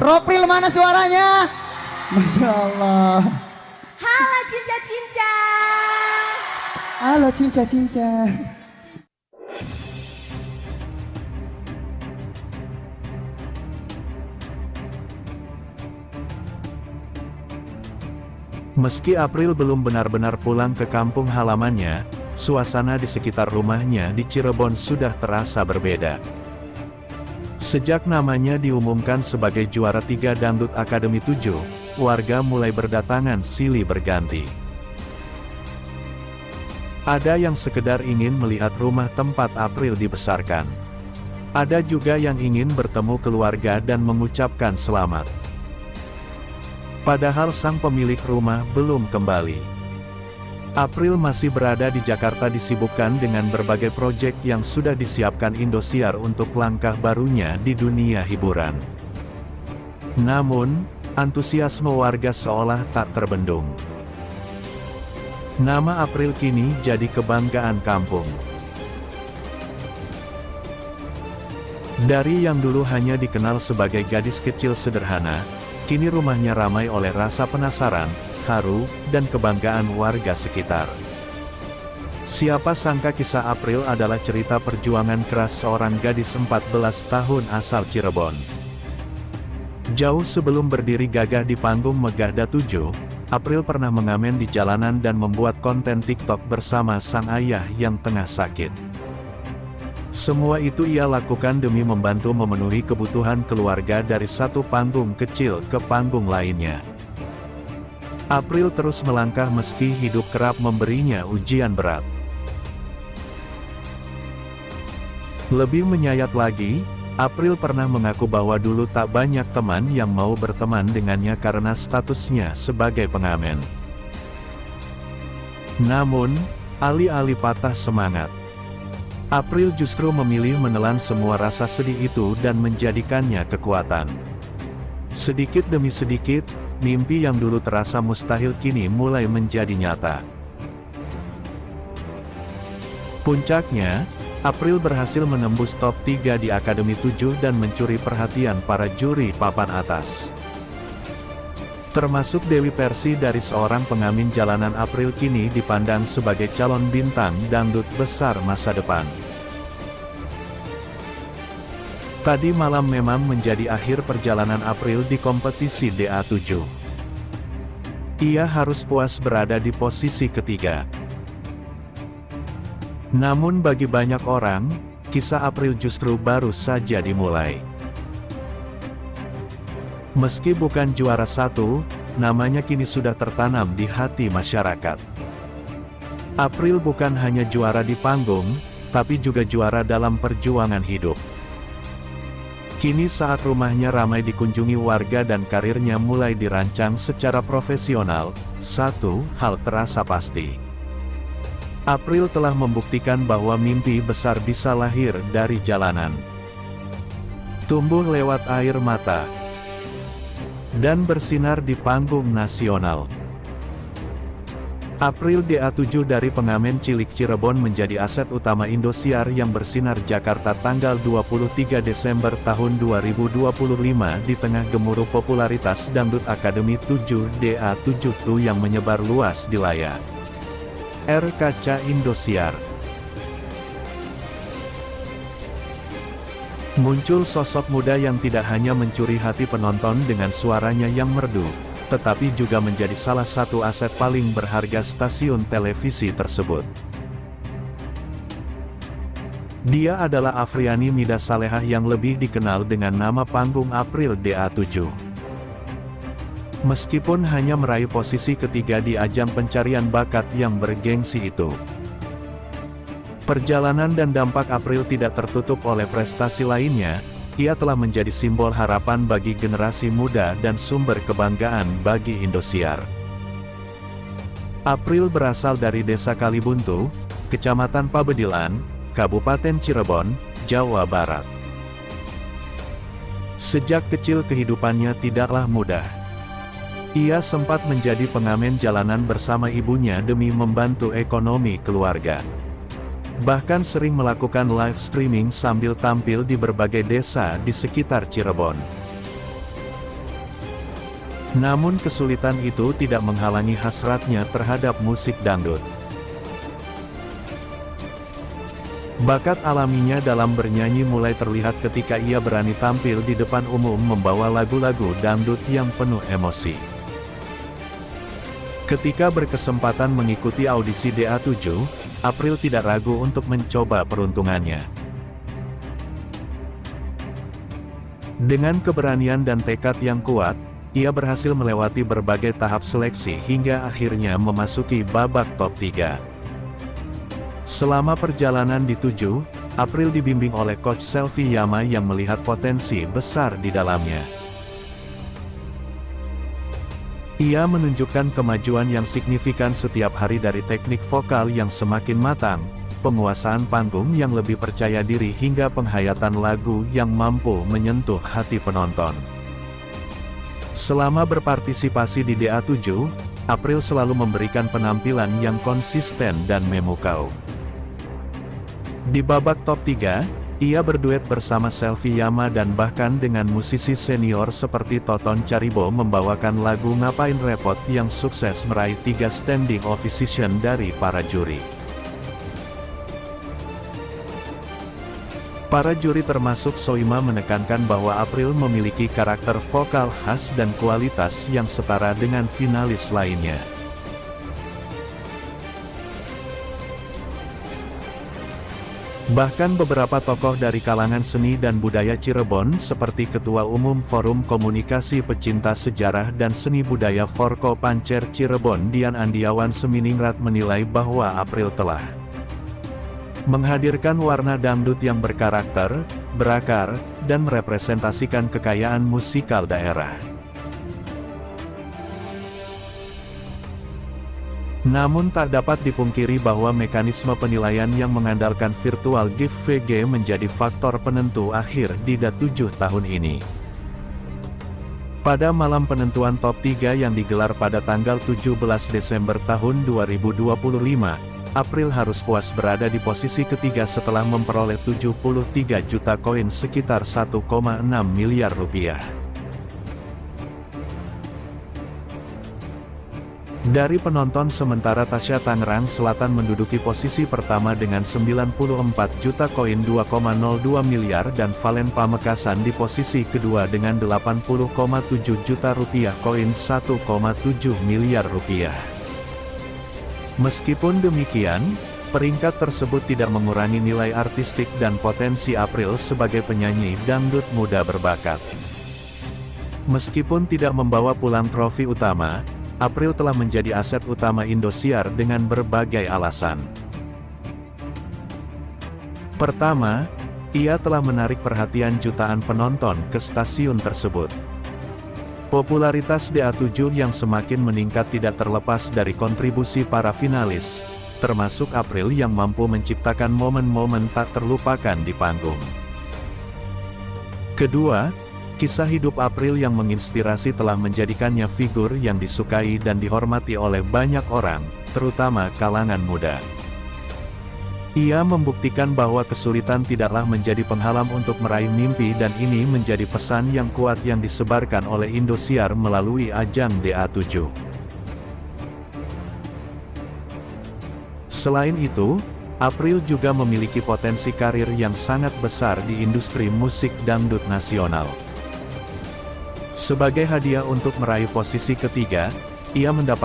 Ropril mana suaranya? Masya Allah. Halo cinca-cinca. Halo cinca-cinca. Meski April belum benar-benar pulang ke kampung halamannya, suasana di sekitar rumahnya di Cirebon sudah terasa berbeda. Sejak namanya diumumkan sebagai juara 3 Dangdut Akademi 7, warga mulai berdatangan silih berganti. Ada yang sekedar ingin melihat rumah tempat April dibesarkan. Ada juga yang ingin bertemu keluarga dan mengucapkan selamat. Padahal sang pemilik rumah belum kembali. April masih berada di Jakarta disibukkan dengan berbagai proyek yang sudah disiapkan Indosiar untuk langkah barunya di dunia hiburan. Namun, antusiasme warga seolah tak terbendung. Nama April kini jadi kebanggaan kampung. Dari yang dulu hanya dikenal sebagai gadis kecil sederhana, kini rumahnya ramai oleh rasa penasaran, haru, dan kebanggaan warga sekitar. Siapa sangka kisah April adalah cerita perjuangan keras seorang gadis 14 tahun asal Cirebon. Jauh sebelum berdiri gagah di panggung Megahda 7, April pernah mengamen di jalanan dan membuat konten TikTok bersama sang ayah yang tengah sakit. Semua itu ia lakukan demi membantu memenuhi kebutuhan keluarga dari satu panggung kecil ke panggung lainnya. April terus melangkah meski hidup kerap memberinya ujian berat. Lebih menyayat lagi, April pernah mengaku bahwa dulu tak banyak teman yang mau berteman dengannya karena statusnya sebagai pengamen. Namun, alih-alih patah semangat, April justru memilih menelan semua rasa sedih itu dan menjadikannya kekuatan. Sedikit demi sedikit, mimpi yang dulu terasa mustahil kini mulai menjadi nyata. Puncaknya, April berhasil menembus top 3 di Akademi 7 dan mencuri perhatian para juri papan atas. Termasuk Dewi Persik dari seorang pengamen jalanan. April kini dipandang sebagai calon bintang dangdut besar masa depan. Tadi malam memang menjadi akhir perjalanan April di kompetisi DA7. Ia harus puas berada di posisi ketiga. Namun bagi banyak orang, kisah April justru baru saja dimulai. Meski bukan juara 1, namanya kini sudah tertanam di hati masyarakat. April bukan hanya juara di panggung, tapi juga juara dalam perjuangan hidup. Kini saat rumahnya ramai dikunjungi warga dan karirnya mulai dirancang secara profesional, satu hal terasa pasti. April telah membuktikan bahwa mimpi besar bisa lahir dari jalanan, tumbuh lewat air mata, dan bersinar di panggung nasional. April DA7 dari pengamen cilik Cirebon menjadi aset utama Indosiar yang bersinar Jakarta tanggal 23 Desember tahun 2025 di tengah gemuruh popularitas Dangdut Akademi 7 DA7 yang menyebar luas di layar kaca Indosiar. Muncul sosok muda yang tidak hanya mencuri hati penonton dengan suaranya yang merdu, tetapi juga menjadi salah satu aset paling berharga stasiun televisi tersebut. Dia adalah Afriani Mida Salehah yang lebih dikenal dengan nama panggung April DA7. Meskipun hanya meraih posisi ketiga di ajang pencarian bakat yang bergengsi itu, perjalanan dan dampak April tidak tertutup oleh prestasi lainnya. Ia telah menjadi simbol harapan bagi generasi muda dan sumber kebanggaan bagi Indosiar. April berasal dari Desa Kalibuntu, Kecamatan Pabedilan, Kabupaten Cirebon, Jawa Barat. Sejak kecil kehidupannya tidaklah mudah. Ia sempat menjadi pengamen jalanan bersama ibunya demi membantu ekonomi keluarga. Bahkan sering melakukan live streaming sambil tampil di berbagai desa di sekitar Cirebon. Namun kesulitan itu tidak menghalangi hasratnya terhadap musik dangdut. Bakat alaminya dalam bernyanyi mulai terlihat ketika ia berani tampil di depan umum membawa lagu-lagu dangdut yang penuh emosi. Ketika berkesempatan mengikuti audisi DA7, April tidak ragu untuk mencoba peruntungannya. Dengan keberanian dan tekad yang kuat, ia berhasil melewati berbagai tahap seleksi hingga akhirnya memasuki babak top 3. Selama perjalanan di 7, April dibimbing oleh coach Selvi Yama yang melihat potensi besar di dalamnya. Ia menunjukkan kemajuan yang signifikan setiap hari dari teknik vokal yang semakin matang, penguasaan panggung yang lebih percaya diri hingga penghayatan lagu yang mampu menyentuh hati penonton. Selama berpartisipasi di DA7, April selalu memberikan penampilan yang konsisten dan memukau. Di babak top 3, ia berduet bersama Selvi Yama dan bahkan dengan musisi senior seperti Toton Charibo membawakan lagu Ngapain Repot yang sukses meraih 3 standing ovation dari para juri. Para juri termasuk Soima menekankan bahwa April memiliki karakter vokal khas dan kualitas yang setara dengan finalis lainnya. Bahkan beberapa tokoh dari kalangan seni dan budaya Cirebon seperti Ketua Umum Forum Komunikasi Pecinta Sejarah dan Seni Budaya Forko Pancer Cirebon Dian Andiawan Seminingrat menilai bahwa April telah menghadirkan warna dangdut yang berkarakter, berakar, dan merepresentasikan kekayaan musikal daerah. Namun tak dapat dipungkiri bahwa mekanisme penilaian yang mengandalkan virtual giveaway menjadi faktor penentu akhir di DA7 tahun ini. Pada malam penentuan top 3 yang digelar pada tanggal 17 Desember tahun 2025, April harus puas berada di posisi ketiga setelah memperoleh 73 juta koin sekitar 1,6 miliar rupiah. Dari penonton sementara Tasya Tangerang Selatan menduduki posisi pertama dengan 94 juta koin 2,02 miliar dan Valen Pamekasan di posisi kedua dengan 80,7 juta rupiah koin 1,7 miliar rupiah. Meskipun demikian, peringkat tersebut tidak mengurangi nilai artistik dan potensi April sebagai penyanyi dangdut muda berbakat. Meskipun tidak membawa pulang trofi utama, April telah menjadi aset utama Indosiar dengan berbagai alasan. Pertama, ia telah menarik perhatian jutaan penonton ke stasiun tersebut. Popularitas DA7 yang semakin meningkat tidak terlepas dari kontribusi para finalis, termasuk April yang mampu menciptakan momen-momen tak terlupakan di panggung. Kedua, kisah hidup April yang menginspirasi telah menjadikannya figur yang disukai dan dihormati oleh banyak orang, terutama kalangan muda. Ia membuktikan bahwa kesulitan tidaklah menjadi penghalang untuk meraih mimpi dan ini menjadi pesan yang kuat yang disebarkan oleh Indosiar melalui ajang DA7. Selain itu, April juga memiliki potensi karir yang sangat besar di industri musik dangdut nasional. Sebagai hadiah untuk meraih posisi ketiga, ia mendapat